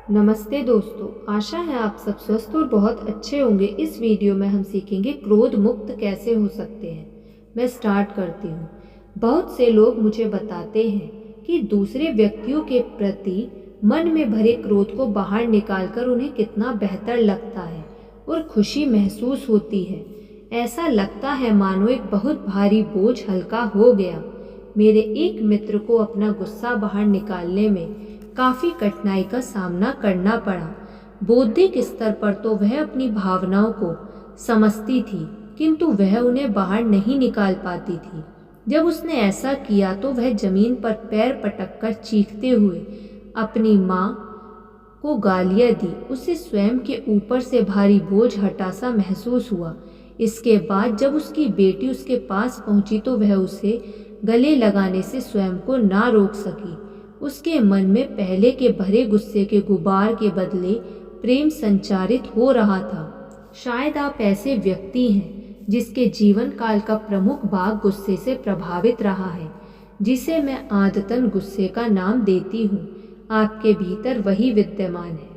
नमस्ते दोस्तों, आशा है आप सब स्वस्थ और बहुत अच्छे होंगे। इस वीडियो में हम सीखेंगे क्रोध मुक्त कैसे हो सकते हैं। मैं स्टार्ट करती हूँ। बहुत से लोग मुझे बताते हैं कि दूसरे व्यक्तियों के प्रति मन में भरे क्रोध को बाहर निकालकर उन्हें कितना बेहतर लगता है और खुशी महसूस होती है। ऐसा लगता है मानो एक बहुत भारी बोझ हल्का हो गया। मेरे एक मित्र को अपना गुस्सा बाहर निकालने में काफी कठिनाई का सामना करना पड़ा। बौद्धिक स्तर पर तो वह अपनी भावनाओं को समझती थी, किंतु वह उन्हें बाहर नहीं निकाल पाती थी। जब उसने ऐसा किया तो वह जमीन पर पैर पटक कर चीखते हुए अपनी माँ को गालियाँ दी। उसे स्वयं के ऊपर से भारी बोझ हटा सा महसूस हुआ। इसके बाद जब उसकी बेटी उसके पास पहुंची तो वह उसे गले लगाने से स्वयं को ना रोक सकी। उसके मन में पहले के भरे गुस्से के गुबार के बदले प्रेम संचारित हो रहा था। शायद आप ऐसे व्यक्ति हैं जिसके जीवन काल का प्रमुख भाग गुस्से से प्रभावित रहा है, जिसे मैं आदतन गुस्से का नाम देती हूँ। आपके भीतर वही विद्यमान है।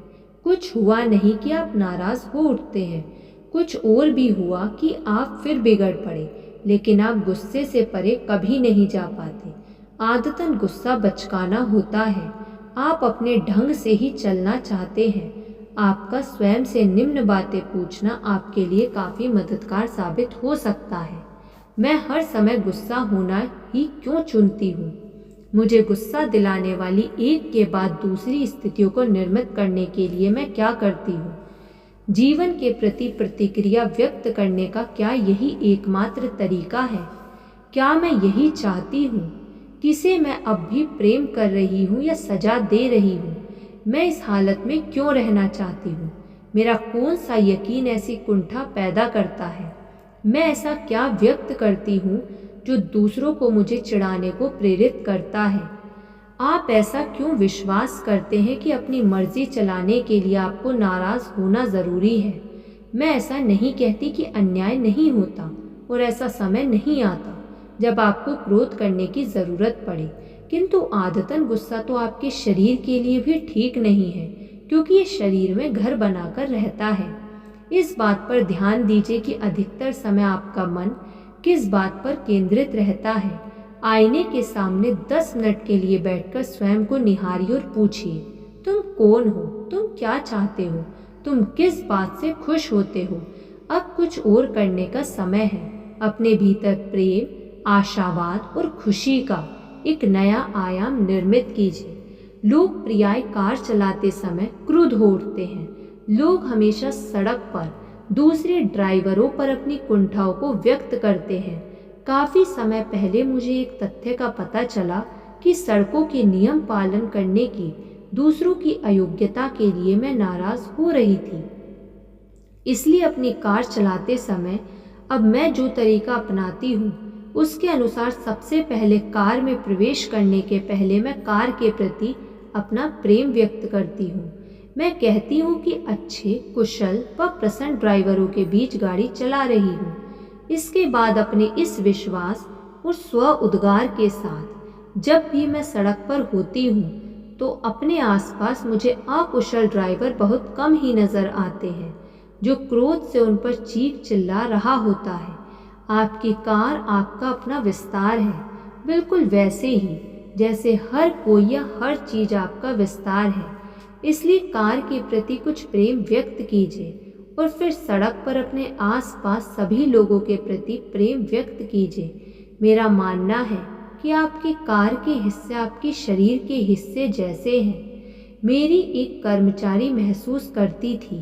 कुछ हुआ नहीं कि आप नाराज हो उठते हैं, कुछ और भी हुआ कि आप फिर बिगड़ पड़े, लेकिन आप गुस्से से परे कभी नहीं जा पाते। आदतन गुस्सा बचकाना होता है। आप अपने ढंग से ही चलना चाहते हैं। आपका स्वयं से निम्न बातें पूछना आपके लिए काफ़ी मददगार साबित हो सकता है। मैं हर समय गुस्सा होना ही क्यों चुनती हूँ? मुझे गुस्सा दिलाने वाली एक के बाद दूसरी स्थितियों को निर्मित करने के लिए मैं क्या करती हूँ? जीवन के प्रति प्रतिक्रिया व्यक्त करने का क्या यही एकमात्र तरीका है? क्या मैं यही चाहती हूँ? किसे मैं अब भी प्रेम कर रही हूँ या सजा दे रही हूँ? मैं इस हालत में क्यों रहना चाहती हूँ? मेरा कौन सा यकीन ऐसी कुंठा पैदा करता है? मैं ऐसा क्या व्यक्त करती हूँ जो दूसरों को मुझे चिढ़ाने को प्रेरित करता है? आप ऐसा क्यों विश्वास करते हैं कि अपनी मर्जी चलाने के लिए आपको नाराज होना ज़रूरी है? मैं ऐसा नहीं कहती कि अन्याय नहीं होता और ऐसा समय नहीं आता जब आपको क्रोध करने की ज़रूरत पड़े, किंतु आदतन गुस्सा तो आपके शरीर के लिए भी ठीक नहीं है, क्योंकि ये शरीर में घर बनाकर रहता है। इस बात पर ध्यान दीजिए कि अधिकतर समय आपका मन किस बात पर केंद्रित रहता है। आईने के सामने 10 मिनट के लिए बैठकर स्वयं को निहारिए और पूछिए, तुम कौन हो? तुम क्या चाहते हो? तुम किस बात से खुश होते हो? अब कुछ और करने का समय है। अपने भीतर प्रेम, आशावाद और खुशी का एक नया आयाम निर्मित कीजिए। लोग पर्याय कार चलाते समय क्रुद्ध हो उठते हैं। लोग हमेशा सड़क पर दूसरे ड्राइवरों पर अपनी कुंठाओं को व्यक्त करते हैं। काफ़ी समय पहले मुझे एक तथ्य का पता चला कि सड़कों के नियम पालन करने की दूसरों की अयोग्यता के लिए मैं नाराज़ हो रही थी। इसलिए अपनी कार चलाते समय अब मैं जो तरीका अपनाती हूँ उसके अनुसार सबसे पहले कार में प्रवेश करने के पहले मैं कार के प्रति अपना प्रेम व्यक्त करती हूँ। मैं कहती हूँ कि अच्छे, कुशल व प्रसन्न ड्राइवरों के बीच गाड़ी चला रही हूँ। इसके बाद अपने इस विश्वास और स्व उद्गार के साथ जब भी मैं सड़क पर होती हूँ तो अपने आसपास मुझे अकुशल ड्राइवर बहुत कम ही नज़र आते हैं जो क्रोध से उन पर चीख चिल्ला रहा होता है। आपकी कार आपका अपना विस्तार है, बिल्कुल वैसे ही जैसे हर कोई या हर चीज़ आपका विस्तार है। इसलिए कार के प्रति कुछ प्रेम व्यक्त कीजिए और फिर सड़क पर अपने आसपास सभी लोगों के प्रति प्रेम व्यक्त कीजिए। मेरा मानना है कि आपकी कार के हिस्से आपके शरीर के हिस्से जैसे हैं। मेरी एक कर्मचारी महसूस करती थी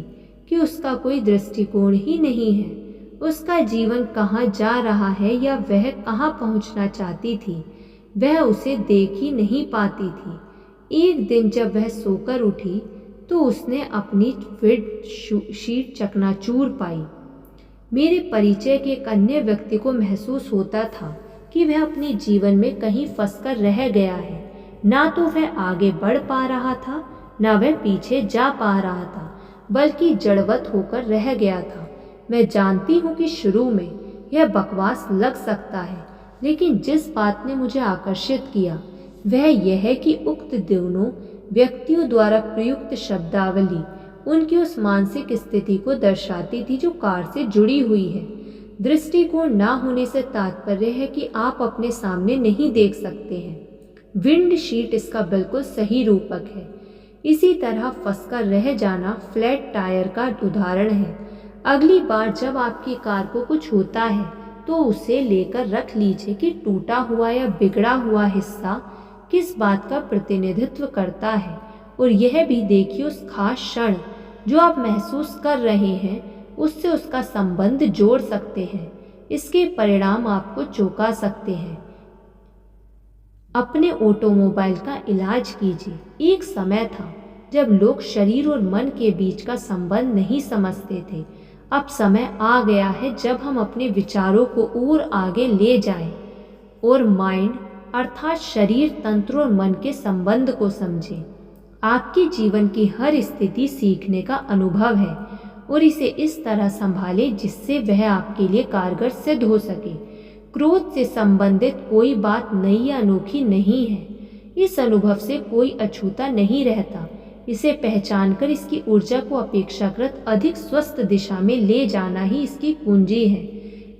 कि उसका कोई दृष्टिकोण ही नहीं है। उसका जीवन कहाँ जा रहा है या वह कहाँ पहुँचना चाहती थी, वह उसे देख ही नहीं पाती थी। एक दिन जब वह सोकर उठी तो उसने अपनी फिट शीट चकनाचूर पाई। मेरे परिचय के एक अन्य व्यक्ति को महसूस होता था कि वह अपने जीवन में कहीं फंसकर रह गया है। ना तो वह आगे बढ़ पा रहा था, ना वह पीछे जा पा रहा था, बल्कि जड़वत होकर रह गया था। मैं जानती हूँ कि शुरू में यह बकवास लग सकता है, लेकिन जिस बात ने मुझे आकर्षित किया वह यह है कि उक्त दोनों व्यक्तियों द्वारा प्रयुक्त शब्दावली उनकी उस मानसिक स्थिति को दर्शाती थी जो कार से जुड़ी हुई है। दृष्टिकोण ना होने से तात्पर्य है कि आप अपने सामने नहीं देख सकते हैं। विंड शीट इसका बिल्कुल सही रूपक है। इसी तरह फंसकर रह जाना फ्लैट टायर का उदाहरण है। अगली बार जब आपकी कार को कुछ होता है तो उसे लेकर रख लीजिए कि टूटा हुआ या बिगड़ा हुआ हिस्सा किस बात का प्रतिनिधित्व करता है, और यह भी देखिए उस खास क्षण जो आप महसूस कर रहे हैं उससे उसका संबंध जोड़ सकते हैं। इसके परिणाम आपको चौंका सकते हैं। अपने ऑटोमोबाइल का इलाज कीजिए। एक समय था जब लोग शरीर और मन के बीच का संबंध नहीं समझते थे। अब समय आ गया है जब हम अपने विचारों को और आगे ले जाएं और माइंड अर्थात शरीर, तंत्र और मन के संबंध को समझें। आपके जीवन की हर स्थिति सीखने का अनुभव है और इसे इस तरह संभालें जिससे वह आपके लिए कारगर सिद्ध हो सके। क्रोध से संबंधित कोई बात नई या अनोखी नहीं है। इस अनुभव से कोई अछूता नहीं रहता। इसे पहचानकर इसकी ऊर्जा को अपेक्षाकृत अधिक स्वस्थ दिशा में ले जाना ही इसकी कुंजी है।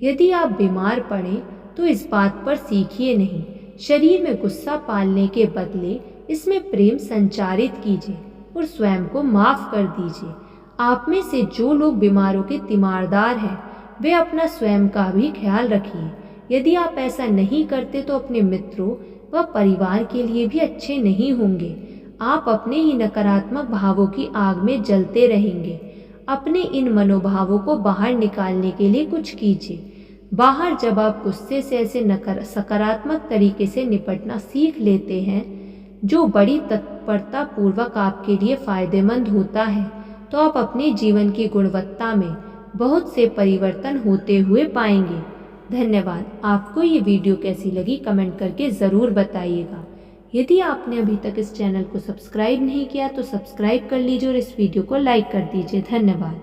यदि आप बीमार पड़ें तो इस बात पर सीखिए नहीं। शरीर में गुस्सा पालने के बदले इसमें प्रेम संचारित कीजिए और स्वयं को माफ कर दीजिए। आप में से जो लोग बीमारों के तीमारदार हैं वे अपना स्वयं का भी ख्याल रखिए। यदि आप ऐसा नहीं करते तो अपने मित्रों व परिवार के लिए भी अच्छे नहीं होंगे। आप अपने ही नकारात्मक भावों की आग में जलते रहेंगे। अपने इन मनोभावों को बाहर निकालने के लिए कुछ कीजिए। बाहर जब आप गुस्से से ऐसे सकारात्मक तरीके से निपटना सीख लेते हैं जो बड़ी तत्परता पूर्वक आपके लिए फायदेमंद होता है, तो आप अपने जीवन की गुणवत्ता में बहुत से परिवर्तन होते हुए पाएंगे। धन्यवाद। आपको ये वीडियो कैसी लगी कमेंट करके ज़रूर बताइएगा। यदि आपने अभी तक इस चैनल को सब्सक्राइब नहीं किया तो सब्सक्राइब कर लीजिए और इस वीडियो को लाइक कर दीजिए। धन्यवाद।